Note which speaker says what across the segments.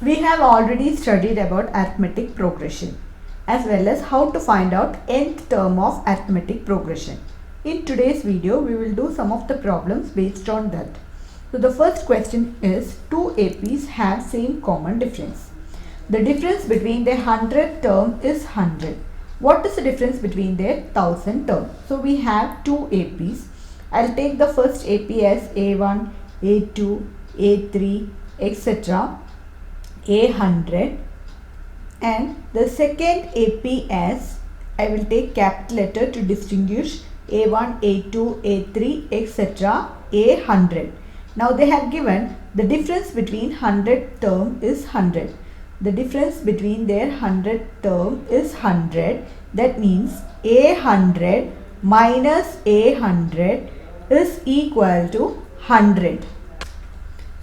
Speaker 1: We have already studied about arithmetic progression as well as how to find out nth term of arithmetic progression. In today's video, we will do some of the problems based on that. So the first question is, two APs have same common difference. The difference between their 100th term is 100. What is the difference between their 1000 term? So we have two APs. I'll take the first AP as A1, A2, A3, etc. A100, and the second AP as, I will take capital letter to distinguish, A1, A2, A3, etc. A100. Now they have given the difference between 100 term is 100. The difference between their 100 term is 100. That means A100 minus A100 is equal to 100.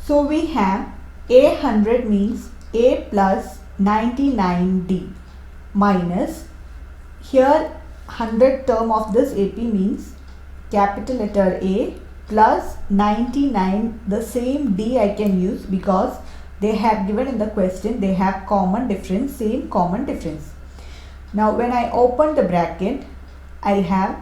Speaker 1: So we have A100 means A plus 99D minus, here 100 term of this AP means capital letter A plus 99, the same D I can use because they have given in the question, they have common difference, same common difference. Now when I open the bracket, I'll have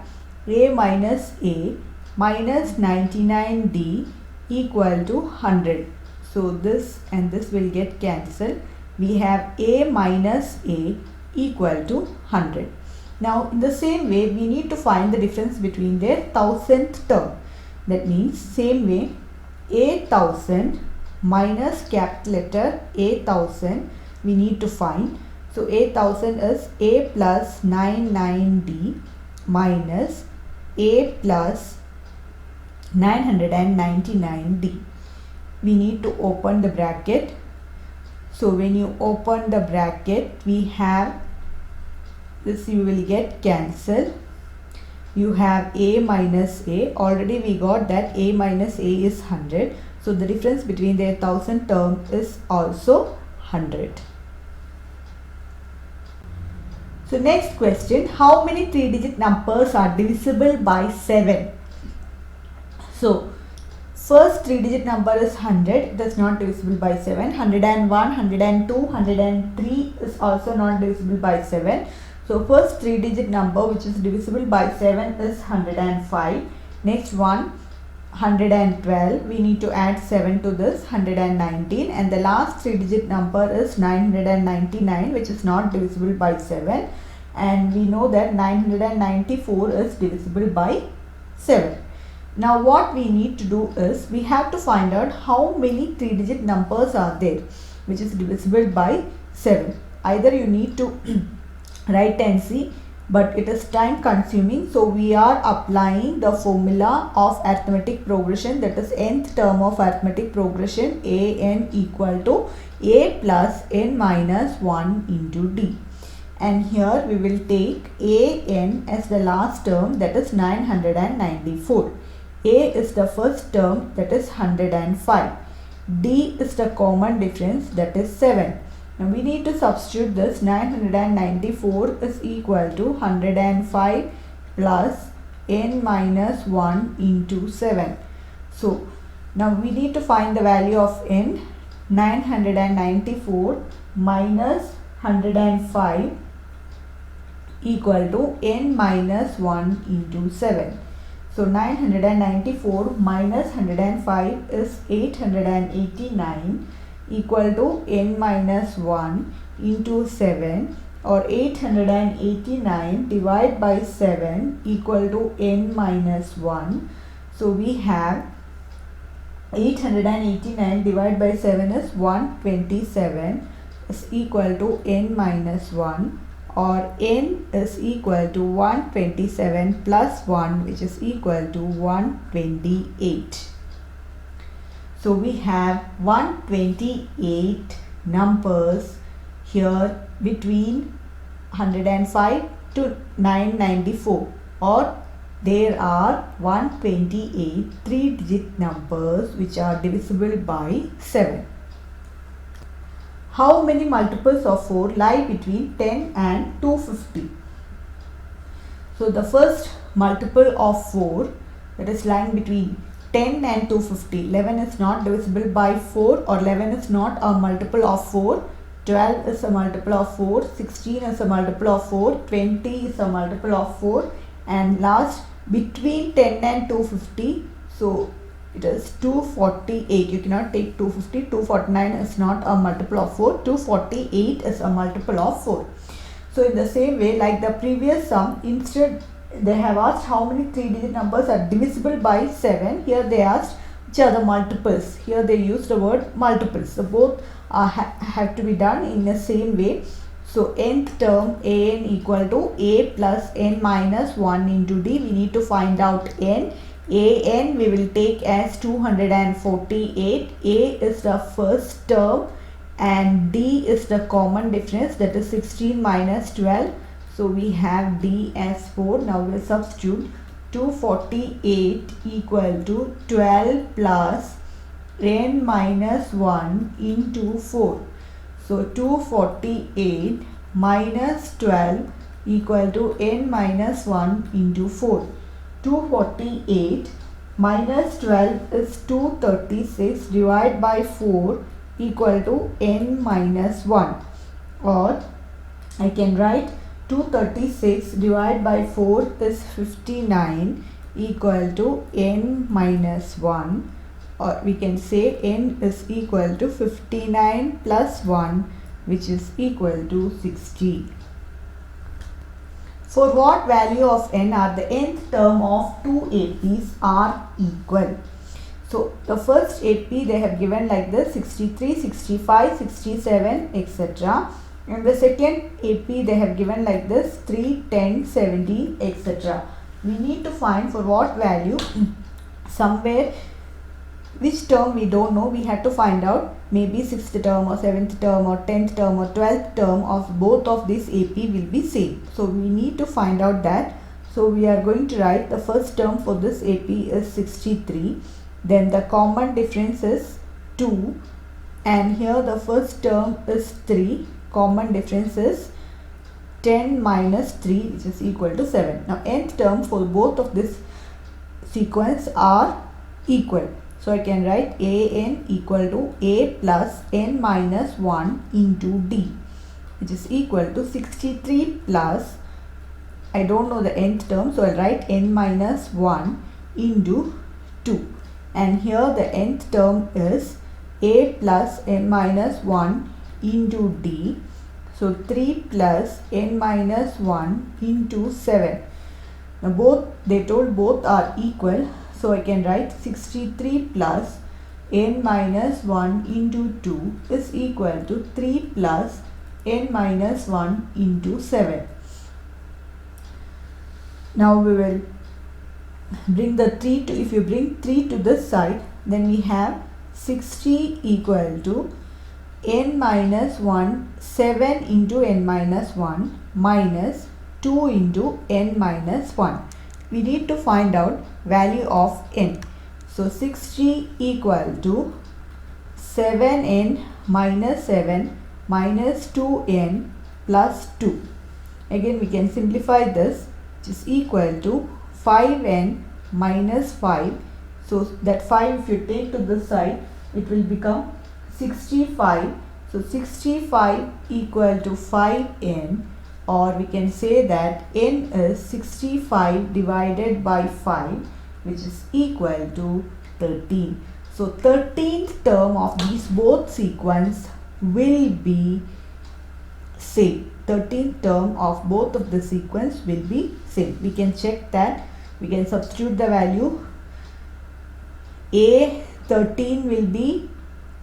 Speaker 1: A minus A minus 99D equal to 100. So this and this will get cancelled. We have A minus A equal to 100. Now in the same way, we need to find the difference between their 1000th term. That means same way, A1000 minus capital letter A1000 we need to find. So A1000 is A plus 99D minus A plus 999D. We need to open the bracket. So when you open the bracket, we have this, you will get cancelled. You have A minus A. Already we got that A minus A is 100. So the difference between their 1000 term is also 100. So next question, how many 3-digit numbers are divisible by 7? So first 3-digit number is 100, that's not divisible by 7. 101, 102, 103 is also not divisible by 7. So first 3-digit number which is divisible by 7 is 105. Next one, 112. We need to add 7 to this, 119. And the last 3-digit number is 999, which is not divisible by 7. And we know that 994 is divisible by 7. Now what we need to do is, we have to find out how many 3-digit numbers are there which is divisible by 7. Either you need to write and see, but it is time consuming, so we are applying the formula of arithmetic progression, that is nth term of arithmetic progression, an equal to a plus n minus 1 into d. And here we will take an as the last term, that is 994. A is the first term, that is 105. D is the common difference, that is 7. Now we need to substitute this. 994 is equal to 105 plus n minus 1 into 7. So now we need to find the value of n. 994 minus 105 equal to n minus 1 into 7. So 994 minus 105 is 889 equal to n minus 1 into 7, or 889 divided by 7 equal to n minus 1. So we have 889 divided by 7 is 127 is equal to n minus 1, or n is equal to 127 plus 1, which is equal to 128. So we have 128 numbers here between 105 to 994, or there are 128 3-digit numbers which are divisible by 7. How many multiples of 4 lie between 10 and 250? So the first multiple of 4 that is lying between 10 and 250. 11 is not divisible by 4, or 11 is not a multiple of 4. 12 is a multiple of 4. 16 is a multiple of 4. 20 is a multiple of 4. And last, between 10 and 250, so it is 248. You cannot take 250. 249 is not a multiple of 4. 248 is a multiple of 4. So in the same way, like the previous sum, instead they have asked how many 3-digit numbers are divisible by 7. Here they asked which are the multiples. Here they used the word multiples. So both have to be done in the same way. So nth term an equal to a plus n minus 1 into d. We need to find out n. An we will take as 248. A is the first term and d is the common difference, that is 16 minus 12. So we have d as 4. Now we will substitute 248 equal to 12 plus n minus 1 into 4. So 248 minus 12 equal to n minus 1 into 4. 248 minus 12 is 236 divided by 4 equal to n minus 1, or I can write 236 divided by 4 is 59 equal to n minus 1, or we can say n is equal to 59 plus 1, which is equal to 60. For what value of n are the nth term of two APs are equal? So the first AP they have given like this: 63, 65, 67, etc. And the second AP they have given like this: 3, 10, 17, etc. We need to find for what value. Somewhere which term we don't know, we had to find out. Maybe 6th term or 7th term or 10th term or 12th term of both of this AP will be same. So we need to find out that. So we are going to write the first term for this AP is 63. Then the common difference is 2. And here the first term is 3. Common difference is 10 minus 3, which is equal to 7. Now nth term for both of this sequence are equal. So I can write an equal to a plus n minus 1 into d, which is equal to 63 plus, I don't know the nth term, so I'll write n minus 1 into 2. And here the nth term is a plus n minus 1 into d. So 3 plus n minus 1 into 7. Now they told both are equal. So I can write 63 plus n minus 1 into 2 is equal to 3 plus n minus 1 into 7. Now we will bring the 3 to, if you bring 3 to this side, then we have 60 equal to n minus 1, 7 into n minus 1 minus 2 into n minus 1. We need to find out value of n. So 60 equal to 7n minus 7 minus 2n plus 2. Again we can simplify this, which is equal to 5n minus 5. So that 5 if you take to this side, it will become 65. So 65 equal to 5n, or we can say that n is 65 divided by 5, which is equal to 13. So 13th term of these both sequence will be same. 13th term of both of the sequence will be same. We can check that. We can substitute the value. A13 will be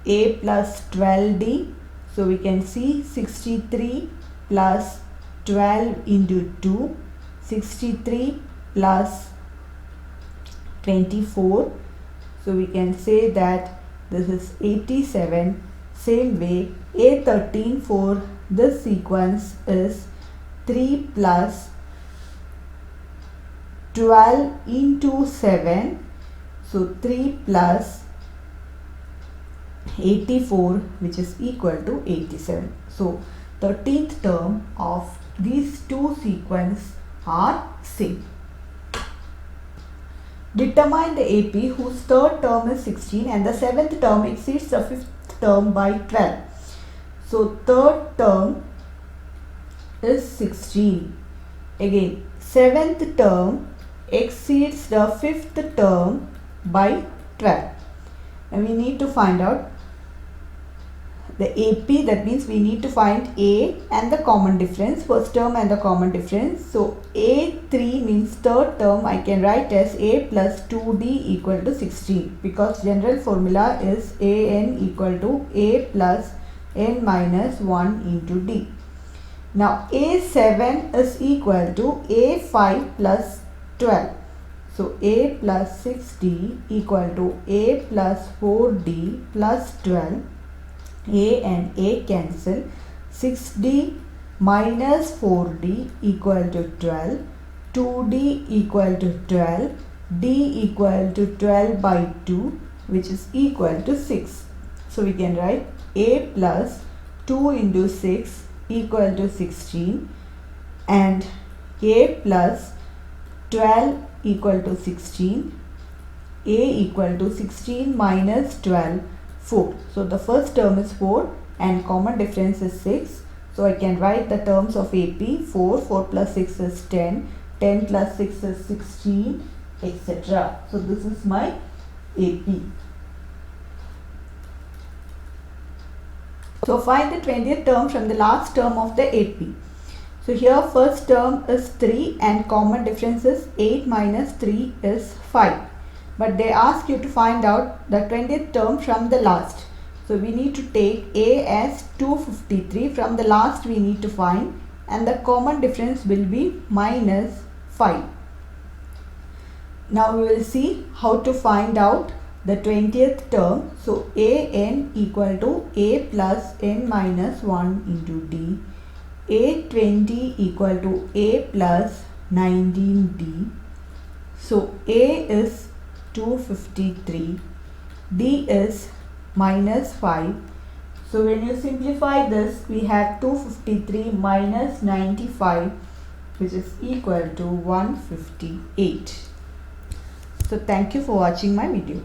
Speaker 1: a plus 12d. So we can see 63 plus 12 into 2, 63 plus 24. So we can say that this is 87. Same way, A13 for this sequence is 3 plus 12 into 7. So 3 plus 84, which is equal to 87. So 13th term of these two sequences are same. Determine the AP whose third term is 16 and the seventh term exceeds the fifth term by 12. So third term is 16. Again, seventh term exceeds the fifth term by 12. And we need to find out the AP, that means we need to find A and the common difference, first term and the common difference. So A3 means third term, I can write as A plus 2D equal to 16, because general formula is AN equal to A plus N minus 1 into D. Now A7 is equal to A5 plus 12. So A plus 6D equal to A plus 4D plus 12. A and A cancel. 6D minus 4D equal to 12. 2D equal to 12. D equal to 12 by 2, which is equal to 6. So we can write A plus 2 into 6 equal to 16, and A plus 12 equal to 16. A equal to 16 minus 12, 4. So the first term is 4 and common difference is 6. So I can write the terms of AP. 4 plus 6 is 10, 10 plus 6 is 16, etc. So this is my AP. So find the 20th term from the last term of the AP. So here first term is 3 and common difference is 8 minus 3 is 5. But they ask you to find out the 20th term from the last. So we need to take A as 253. From the last we need to find, and the common difference will be minus 5. Now we will see how to find out the 20th term. So AN equal to A plus N minus 1 into D. A20 equal to A plus 19D. So A is 253, D is minus 5. So when you simplify this, we have 253 minus 95, which is equal to 158. So thank you for watching my video.